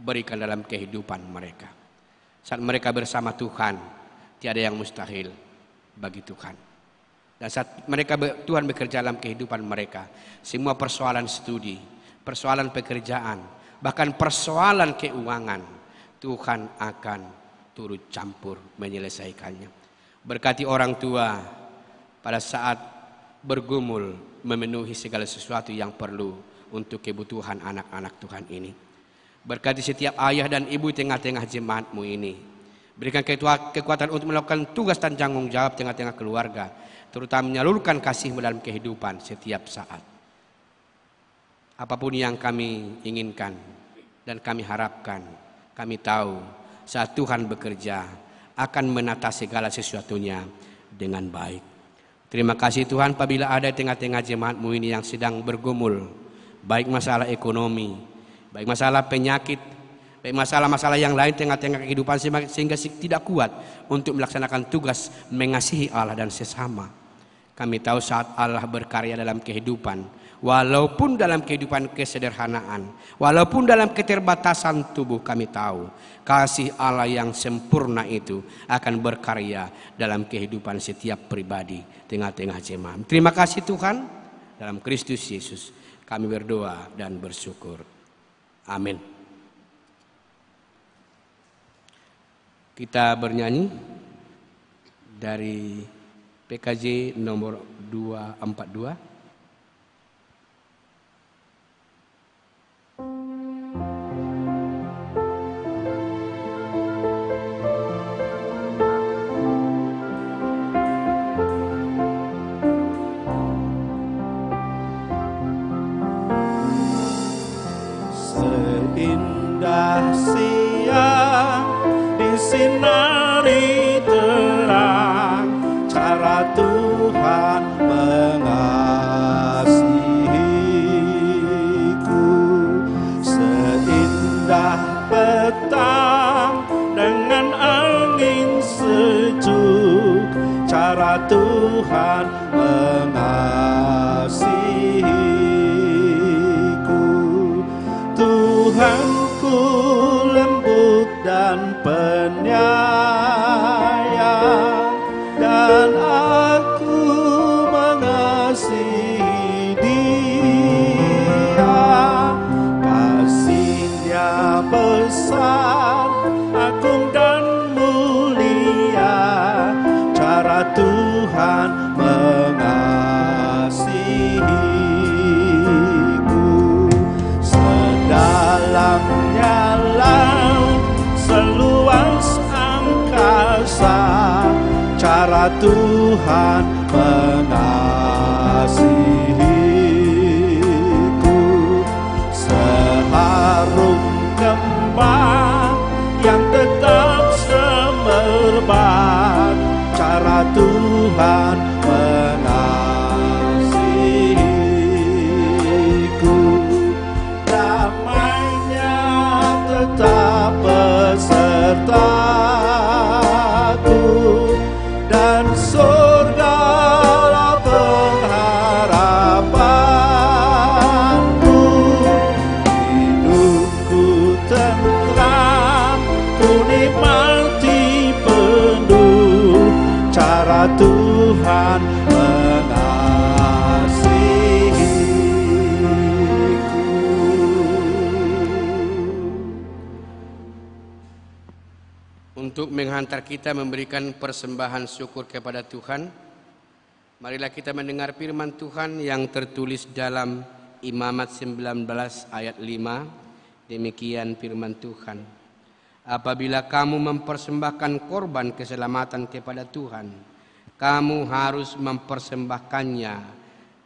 berikan dalam kehidupan mereka. Saat mereka bersama Tuhan, tiada yang mustahil bagi Tuhan. Dan saat Tuhan bekerja dalam kehidupan mereka, semua persoalan studi, persoalan pekerjaan, bahkan persoalan keuangan, Tuhan akan turut campur menyelesaikannya. Berkati orang tua pada saat bergumul memenuhi segala sesuatu yang perlu untuk kebutuhan anak-anak Tuhan ini. Berkati setiap ayah dan ibu tengah-tengah jemaat-Mu ini. Berikan kekuatan untuk melakukan tugas dan tanggung jawab tengah-tengah keluarga, terutama menyalurkan kasih-Mu dalam kehidupan setiap saat. Apapun yang kami inginkan dan kami harapkan, kami tahu saat Tuhan bekerja akan menata segala sesuatunya dengan baik. Terima kasih Tuhan, apabila ada di tengah-tengah jemaat-Mu ini yang sedang bergumul, baik masalah ekonomi, baik masalah penyakit, baik masalah-masalah yang lain tengah-tengah kehidupan, sehingga tidak kuat untuk melaksanakan tugas mengasihi Allah dan sesama. Kami tahu saat Allah berkarya dalam kehidupan, walaupun dalam kehidupan kesederhanaan, walaupun dalam keterbatasan tubuh, kami tahu kasih Allah yang sempurna itu akan berkarya dalam kehidupan setiap pribadi tengah-tengah jemaat. Terima kasih Tuhan, dalam Kristus Yesus kami berdoa dan bersyukur. Amin. Kita bernyanyi dari PKJ nomor 242. Seindah siang disinari terang, cara Tuhan mengasihiku. Seindah petang dengan angin sejuk, cara Tuhan mengasihiku. Tuhanku lembut dan penyayang, dan aku mengasihi Dia. Kasih-Nya besar, agung dan mulia, cara Tuhan mengasihiku. Sedalamnya laut, seluas angkasa, cara Tuhan mengasihiku. Seharum kembang yang tetap semerbak, cara Tuhan mengasihiku. Damai-Nya tetap besertaku, dan surgalah pengharapanku. Hidupku tentram, ku nikmati penuh, cara Tuhan mengasihiku. Untuk menghantar kita memberikan persembahan syukur kepada Tuhan, marilah kita mendengar firman Tuhan yang tertulis dalam Imamat 19 ayat 5. Demikian firman Tuhan. Apabila kamu mempersembahkan korban keselamatan kepada Tuhan, kamu harus mempersembahkannya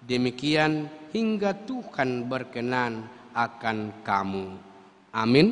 demikian hingga Tuhan berkenan akan kamu. Amin.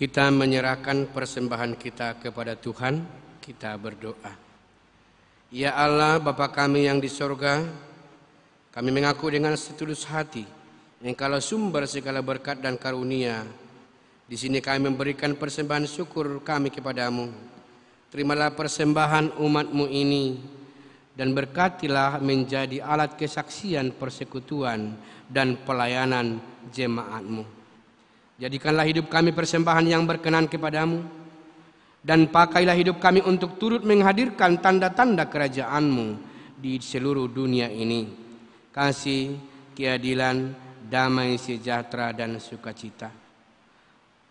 Kita menyerahkan persembahan kita kepada Tuhan, kita berdoa. Ya Allah, Bapa kami yang di sorga, kami mengaku dengan setulus hati, Engkaulah sumber segala berkat dan karunia. Di sini kami memberikan persembahan syukur kami kepadamu. Terimalah persembahan umat-Mu ini, dan berkatilah menjadi alat kesaksian persekutuan dan pelayanan jemaat-Mu. Jadikanlah hidup kami persembahan yang berkenan kepadamu, dan pakailah hidup kami untuk turut menghadirkan tanda-tanda kerajaan-Mu di seluruh dunia ini. Kasih, keadilan, damai, sejahtera, dan sukacita.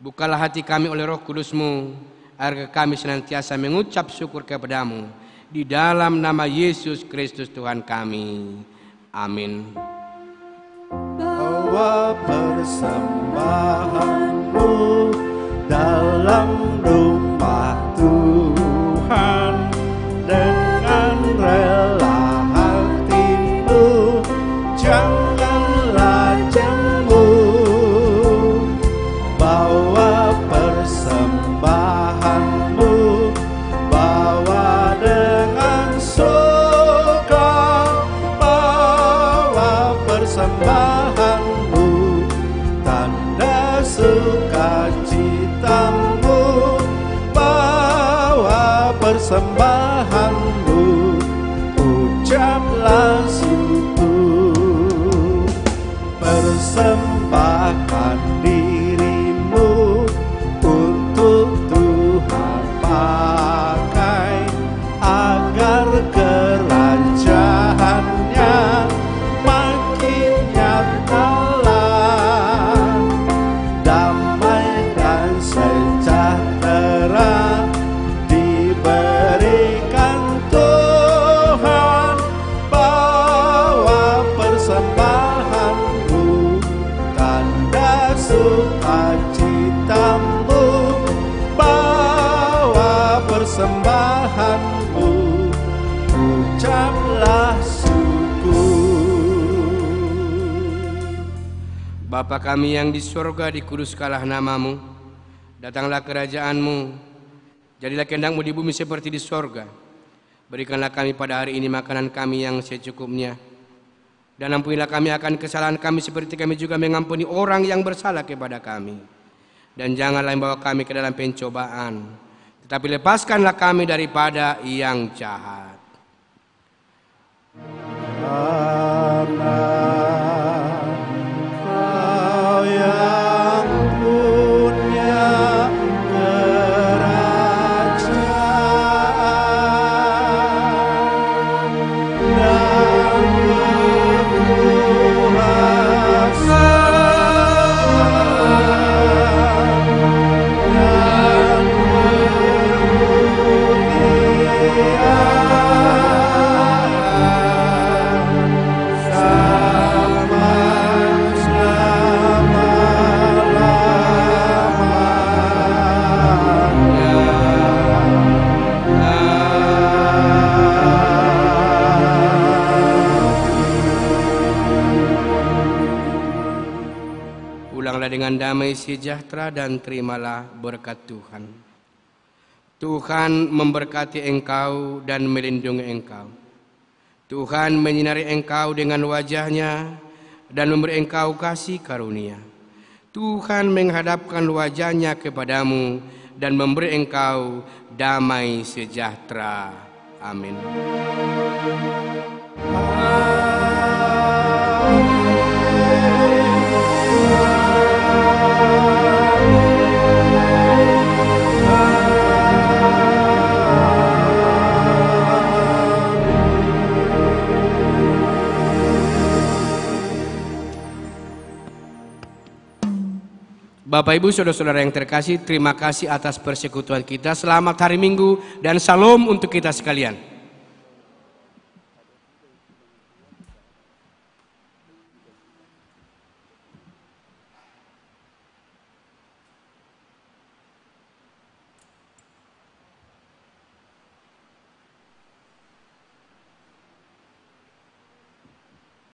Bukalah hati kami oleh Roh Kudus-Mu, agar kami senantiasa mengucap syukur kepadamu. Di dalam nama Yesus Kristus Tuhan kami. Amin. Bawa persembahanmu dalam rumah Tuhan dengan rela hatimu, janganlah jemu. Bawa persembahanmu, bawa dengan suka, bawa persembahanmu, tanda sukacitamu, bawa persembahanmu, ucaplah syukur. Persembahkan dirimu untuk Tuhan pakai, agar kerajaannya makin nyatalah. Damai dan sejahtera diberikan Tuhan. Bawa persembahanmu, tanda sukacitamu, bawa persembahanmu, ucaplah syukur. Bapa kami yang di surga, dikuduskanlah namamu, datanglah kerajaan-Mu, jadilah kehendak-Mu di bumi seperti di surga. Berikanlah kami pada hari ini makanan kami yang secukupnya, dan ampunilah kami akan kesalahan kami seperti kami juga mengampuni orang yang bersalah kepada kami. Dan janganlah membawa kami ke dalam pencobaan, tetapi lepaskanlah kami daripada yang jahat. Kau yang punya kerajaan dan berkuasa dan Pulanglah dengan damai sejahtera dan terimalah berkat Tuhan. Tuhan memberkati engkau dan melindungi engkau. Tuhan menyinari engkau dengan wajah-Nya dan memberi engkau kasih karunia. Tuhan menghadapkan wajah-Nya kepadamu dan memberi engkau damai sejahtera. Amin. Bapak Ibu Saudara-saudara yang terkasih, terima kasih atas persekutuan kita. Selamat hari Minggu dan salam untuk kita sekalian.